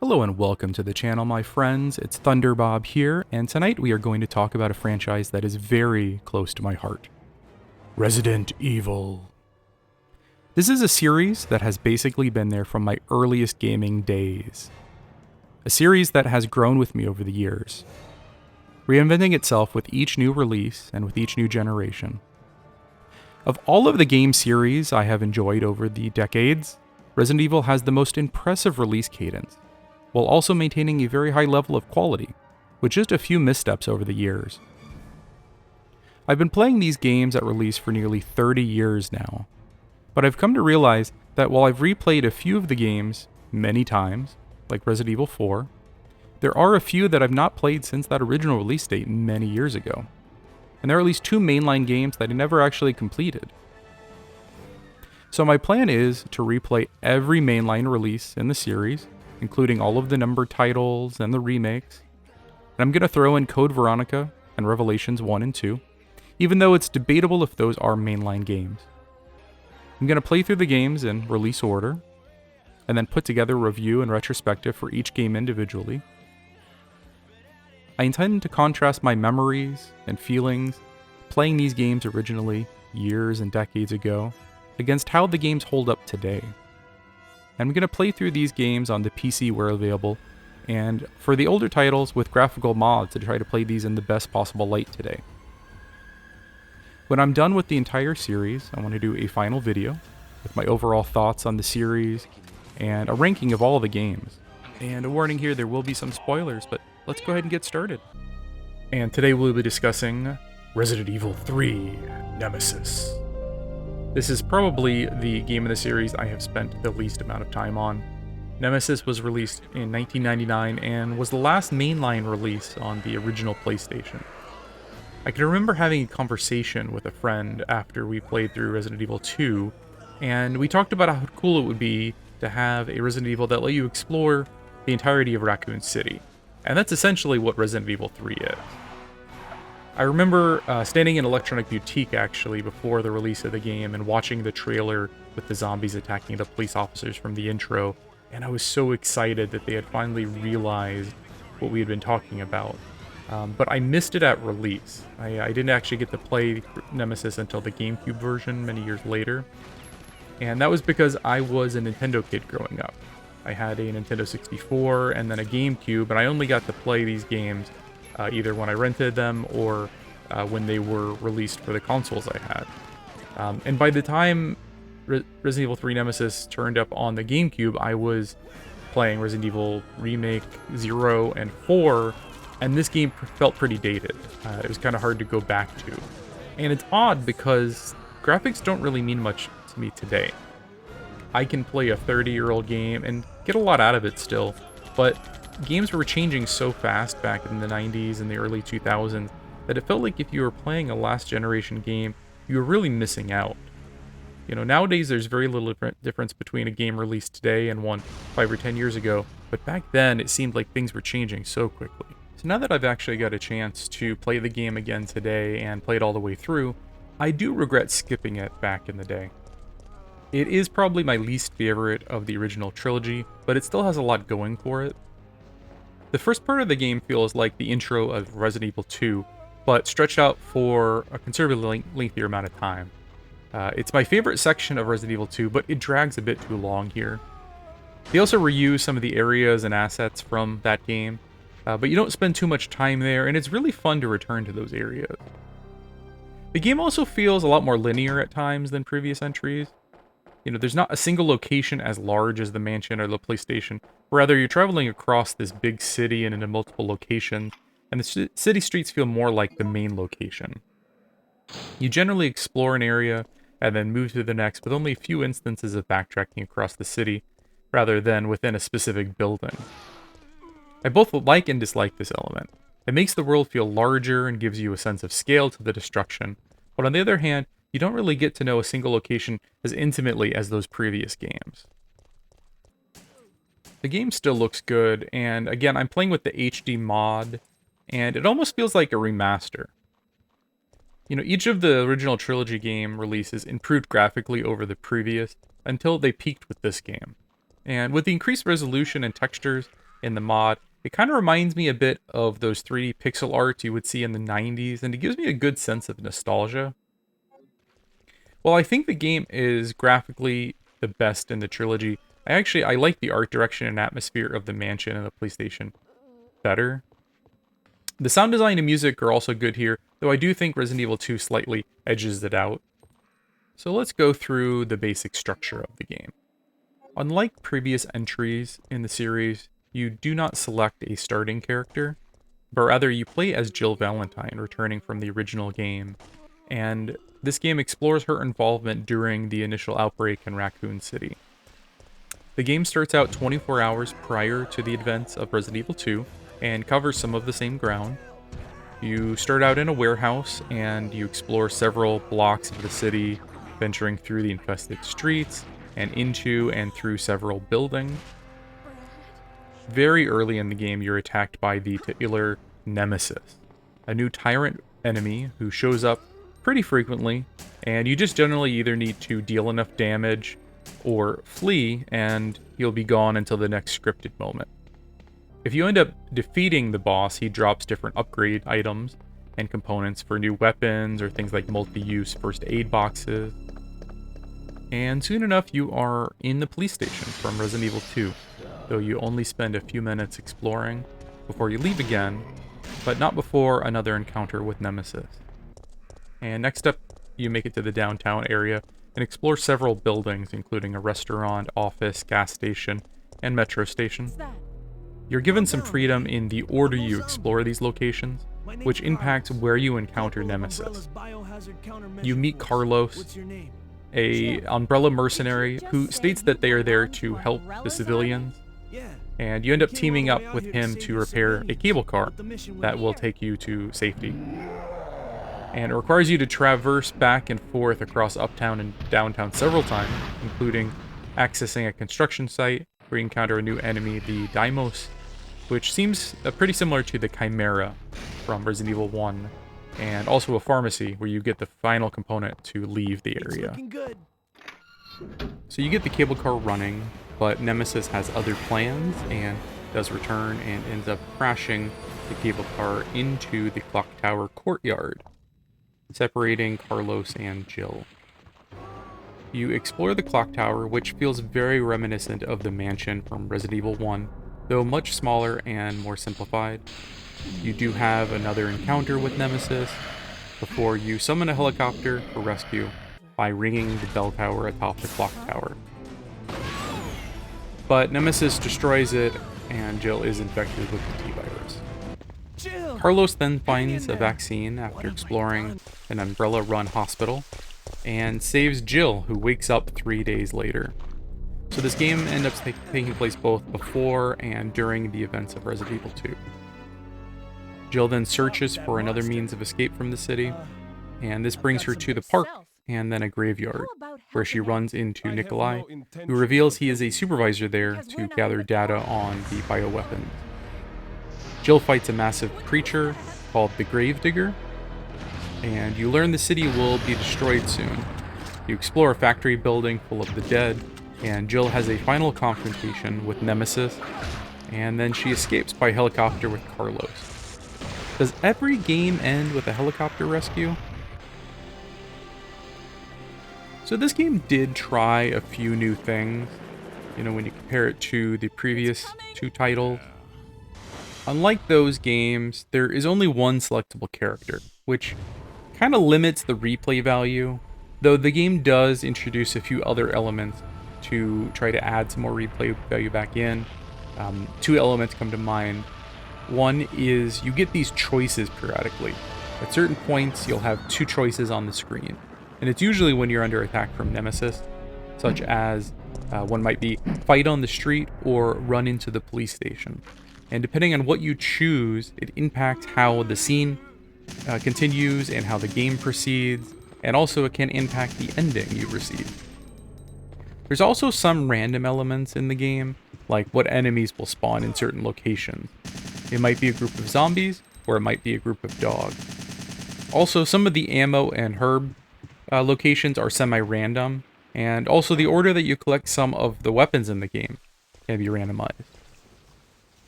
Hello and welcome to the channel, my friends. It's Thunderbob here, and tonight we are going to talk about a franchise that is very close to my heart. Resident Evil. This is a series that has basically been there from my earliest gaming days. A series that has grown with me over the years, reinventing itself with each new release and with each new generation. Of all of the game series I have enjoyed over the decades, Resident Evil has the most impressive release cadence, while also maintaining a very high level of quality, with just a few missteps over the years. I've been playing these games at release for nearly 30 years now, but I've come to realize that while I've replayed a few of the games many times, like Resident Evil 4, there are a few that I've not played since that original release date many years ago, and there are at least 2 mainline games that I never actually completed. So my plan is to replay every mainline release in the series, including all of the numbered titles and the remakes. And I'm going to throw in Code Veronica and Revelations 1 and 2, even though it's debatable if those are mainline games. I'm going to play through the games in release order, and then put together a review and retrospective for each game individually. I intend to contrast my memories and feelings playing these games originally, years and decades ago, against how the games hold up today. I'm going to play through these games on the PC where available, and for the older titles with graphical mods to try to play these in the best possible light today. When I'm done with the entire series, I want to do a final video with my overall thoughts on the series and a ranking of all of the games. And a warning here, there will be some spoilers, but let's go ahead and get started. And today we'll be discussing Resident Evil 3 Nemesis. This is probably the game of the series I have spent the least amount of time on. Nemesis was released in 1999 and was the last mainline release on the original PlayStation. I can remember having a conversation with a friend after we played through Resident Evil 2, and we talked about how cool it would be to have a Resident Evil that let you explore the entirety of Raccoon City. And that's essentially what Resident Evil 3 is. I remember standing in Electronic Boutique, actually, before the release of the game and watching the trailer with the zombies attacking the police officers from the intro, and I was so excited that they had finally realized what we had been talking about. But I missed it at release. I didn't actually get to play Nemesis until the GameCube version many years later, and that was because I was a Nintendo kid growing up. I had a Nintendo 64 and then a GameCube, and I only got to play these games either when I rented them or when they were released for the consoles I had. And by the time Resident Evil 3 Nemesis turned up on the GameCube, I was playing Resident Evil Remake 0 and 4, and this game felt pretty dated. It was kind of hard to go back to. And it's odd because graphics don't really mean much to me today. I can play a 30-year-old game and get a lot out of it still, but games were changing so fast back in the 90s and the early 2000s that it felt like if you were playing a last generation game, you were really missing out. You know, nowadays there's very little difference between a game released today and one 5 or 10 years ago, but back then it seemed like things were changing so quickly. So now that I've actually got a chance to play the game again today and play it all the way through, I do regret skipping it back in the day. It is probably my least favorite of the original trilogy, but it still has a lot going for it. The first part of the game feels like the intro of Resident Evil 2, but stretched out for a considerably lengthier amount of time. It's my favorite section of Resident Evil 2, but it drags a bit too long here. They also reuse some of the areas and assets from that game, but you don't spend too much time there, and it's really fun to return to those areas. The game also feels a lot more linear at times than previous entries. You know, there's not a single location as large as the mansion or the police station. Rather, you're traveling across this big city and into multiple locations, and the city streets feel more like the main location. You generally explore an area and then move to the next, with only a few instances of backtracking across the city, rather than within a specific building. I both like and dislike this element. It makes the world feel larger and gives you a sense of scale to the destruction, but on the other hand, you don't really get to know a single location as intimately as those previous games. The game still looks good, and again, I'm playing with the HD mod, and it almost feels like a remaster. You know, each of the original trilogy game releases improved graphically over the previous, until they peaked with this game. And with the increased resolution and textures, in the mod. It kind of reminds me a bit of those 3D pixel arts you would see in the 90s, and it gives me a good sense of nostalgia. While I think the game is graphically the best in the trilogy, I like the art direction and atmosphere of the mansion and the police station better. The sound design and music are also good here, though I do think Resident Evil 2 slightly edges it out. So let's go through the basic structure of the game. Unlike previous entries in the series, you do not select a starting character, but rather you play as Jill Valentine, returning from the original game, and this game explores her involvement during the initial outbreak in Raccoon City. The game starts out 24 hours prior to the events of Resident Evil 2, and covers some of the same ground. You start out in a warehouse, and you explore several blocks of the city, venturing through the infested streets, and into and through several buildings. Very early in the game, you're attacked by the titular Nemesis, a new tyrant enemy who shows up pretty frequently, and you just generally either need to deal enough damage or flee, and he'll be gone until the next scripted moment. If you end up defeating the boss, he drops different upgrade items and components for new weapons or things like multi-use first aid boxes. And soon enough, you are in the police station from Resident Evil 2, though you only spend a few minutes exploring before you leave again, but not before another encounter with Nemesis. And next up, you make it to the downtown area and explore several buildings, including a restaurant, office, gas station, and metro station. You're given some freedom in the order you explore these locations, which impacts where you encounter Nemesis. You meet Carlos, a Umbrella mercenary who states that they are there to help the civilians, and you end up teaming up with him to repair a cable car that will take you to safety. And it requires you to traverse back and forth across uptown and downtown several times, including accessing a construction site where you encounter a new enemy, the Deimos, which seems pretty similar to the Chimera from Resident Evil 1, and also a pharmacy where you get the final component to leave the area. So you get the cable car running, but Nemesis has other plans and does return and ends up crashing the cable car into the clock tower courtyard, separating Carlos and Jill. You explore the clock tower, which feels very reminiscent of the mansion from Resident Evil 1, though much smaller and more simplified. You do have another encounter with Nemesis before you summon a helicopter for rescue by ringing the bell tower atop the clock tower. But Nemesis destroys it, and Jill is infected with the T-virus. Carlos then finds a vaccine after exploring an Umbrella-run hospital, and saves Jill, who wakes up 3 days later. So this game ends up taking place both before and during the events of Resident Evil 2. Jill then searches for another means of escape from the city, and this brings her to the park and then a graveyard, where she runs into Nikolai, who reveals he is a supervisor there to gather data on the bioweapons. Jill fights a massive creature called the Gravedigger, and you learn the city will be destroyed soon. You explore a factory building full of the dead, and Jill has a final confrontation with Nemesis, and then she escapes by helicopter with Carlos. Does every game end with a helicopter rescue? So this game did try a few new things, when you compare it to the previous two titles. Unlike those games, there is only one selectable character, which kind of limits the replay value, though the game does introduce a few other elements to try to add some more replay value back in. Two elements come to mind. One is you get these choices periodically. At certain points, you'll have two choices on the screen, and it's usually when you're under attack from Nemesis, such as one might be fight on the street or run into the police station. And depending on what you choose, it impacts how the scene continues and how the game proceeds, and also it can impact the ending you receive. There's also some random elements in the game, like what enemies will spawn in certain locations. It might be a group of zombies, or it might be a group of dogs. Also, some of the ammo and herb locations are semi-random, and also the order that you collect some of the weapons in the game can be randomized.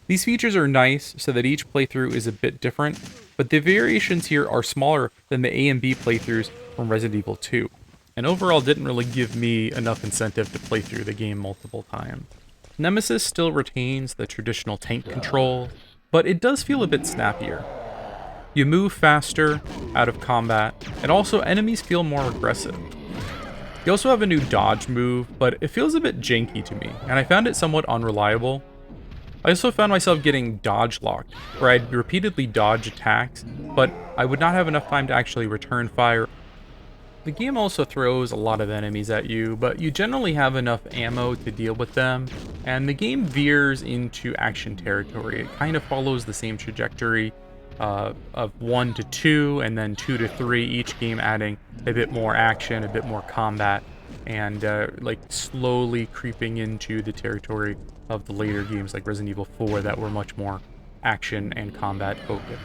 These features are nice so that each playthrough is a bit different, but the variations here are smaller than the A and B playthroughs from Resident Evil 2, and overall didn't really give me enough incentive to play through the game multiple times. Nemesis still retains the traditional tank control, but it does feel a bit snappier. You move faster out of combat, and also enemies feel more aggressive. You also have a new dodge move, but it feels a bit janky to me, and I found it somewhat unreliable. I also found myself getting dodge locked, where I'd repeatedly dodge attacks, but I would not have enough time to actually return fire. The game also throws a lot of enemies at you, but you generally have enough ammo to deal with them, and the game veers into action territory. It kind of follows the same trajectory of 1 to 2, and then 2 to 3, each game adding a bit more action, a bit more combat, and like slowly creeping into the territory of the later games like Resident Evil 4 that were much more action and combat focused.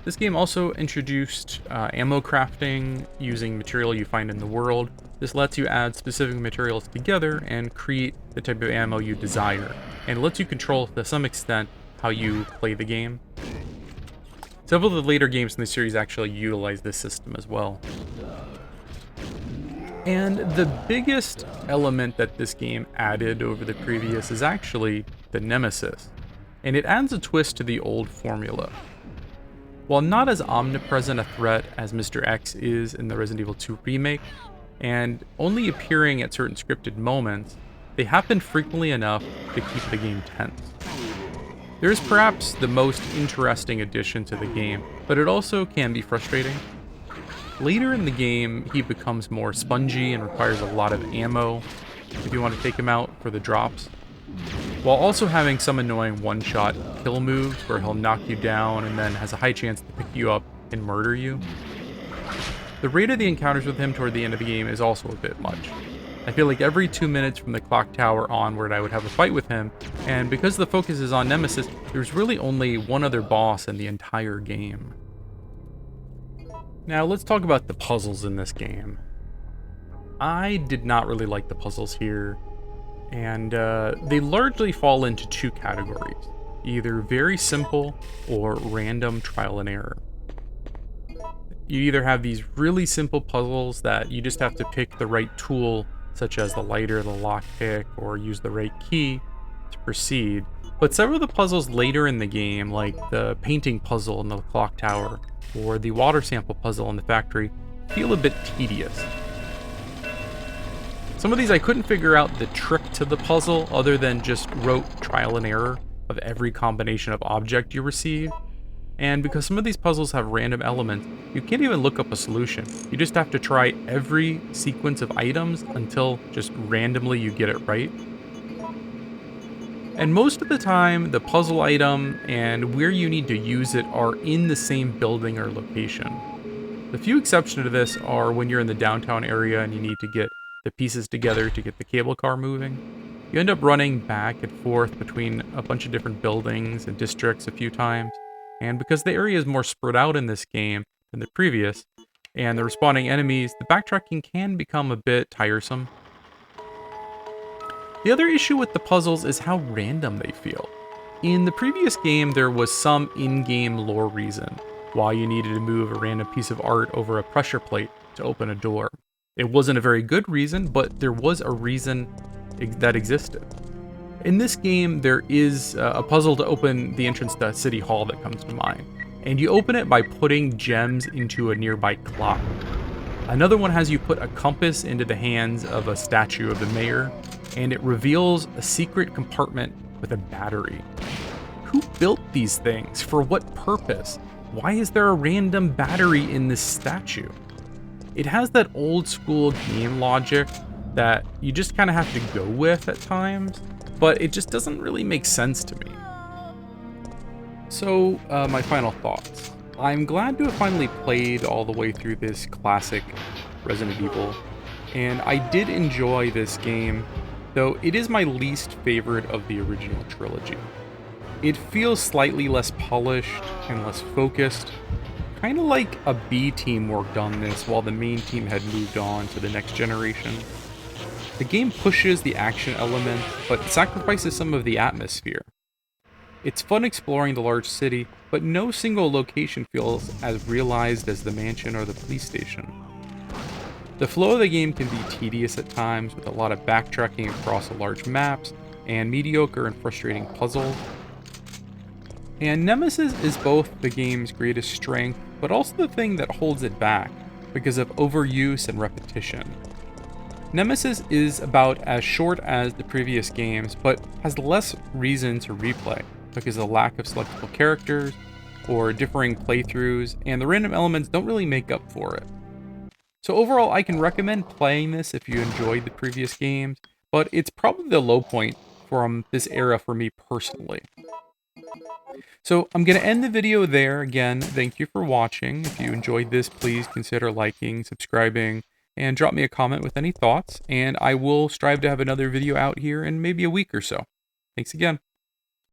This game also introduced ammo crafting using material you find in the world. This lets you add specific materials together and create the type of ammo you desire, and lets you control to some extent how you play the game. Several of the later games in the series actually utilize this system as well. And the biggest element that this game added over the previous is actually the Nemesis, and it adds a twist to the old formula. While not as omnipresent a threat as Mr. X is in the Resident Evil 2 remake, and only appearing at certain scripted moments, they happen frequently enough to keep the game tense. There is perhaps the most interesting addition to the game, but it also can be frustrating. Later in the game, he becomes more spongy and requires a lot of ammo if you want to take him out for the drops, while also having some annoying one-shot kill moves where he'll knock you down and then has a high chance to pick you up and murder you. The rate of the encounters with him toward the end of the game is also a bit much. I feel like every 2 minutes from the clock tower onward I would have a fight with him, and because the focus is on Nemesis, there's really only one other boss in the entire game. Now let's talk about the puzzles in this game. I did not really like the puzzles here, and they largely fall into two categories, either very simple or random trial and error. You either have these really simple puzzles that you just have to pick the right tool, such as the lighter, the lockpick, or use the right key to proceed, but several of the puzzles later in the game, like the painting puzzle in the clock tower, or the water sample puzzle in the factory, feel a bit tedious. Some of these I couldn't figure out the trick to the puzzle other than just rote trial and error of every combination of object you receive. And because some of these puzzles have random elements, you can't even look up a solution. You just have to try every sequence of items until just randomly you get it right. And most of the time, the puzzle item and where you need to use it are in the same building or location. The few exceptions to this are when you're in the downtown area and you need to get the pieces together to get the cable car moving. You end up running back and forth between a bunch of different buildings and districts a few times. And because the area is more spread out in this game than the previous, and the respawning enemies, the backtracking can become a bit tiresome. The other issue with the puzzles is how random they feel. In the previous game, there was some in-game lore reason why you needed to move a random piece of art over a pressure plate to open a door. It wasn't a very good reason, but there was a reason that existed. In this game, there is a puzzle to open the entrance to City Hall that comes to mind, and you open it by putting gems into a nearby clock. Another one has you put a compass into the hands of a statue of the mayor, and it reveals a secret compartment with a battery. Who built these things? For what purpose? Why is there a random battery in this statue? It has that old school game logic that you just kind of have to go with at times, but it just doesn't really make sense to me. So, my final thoughts. I'm glad to have finally played all the way through this classic Resident Evil, and I did enjoy this game, though it is my least favorite of the original trilogy. It feels slightly less polished and less focused, kind of like a B team worked on this while the main team had moved on to the next generation. The game pushes the action element, but sacrifices some of the atmosphere. It's fun exploring the large city, but no single location feels as realized as the mansion or the police station. The flow of the game can be tedious at times, with a lot of backtracking across large maps and mediocre and frustrating puzzles. And Nemesis is both the game's greatest strength, but also the thing that holds it back because of overuse and repetition. Nemesis is about as short as the previous games, but has less reason to replay because of the lack of selectable characters or differing playthroughs, and the random elements don't really make up for it. So overall, I can recommend playing this if you enjoyed the previous games, but it's probably the low point from this era for me personally. So I'm going to end the video there. Again, thank you for watching. If you enjoyed this, please consider liking, subscribing, and drop me a comment with any thoughts, and I will strive to have another video out here in maybe a week or so. Thanks again.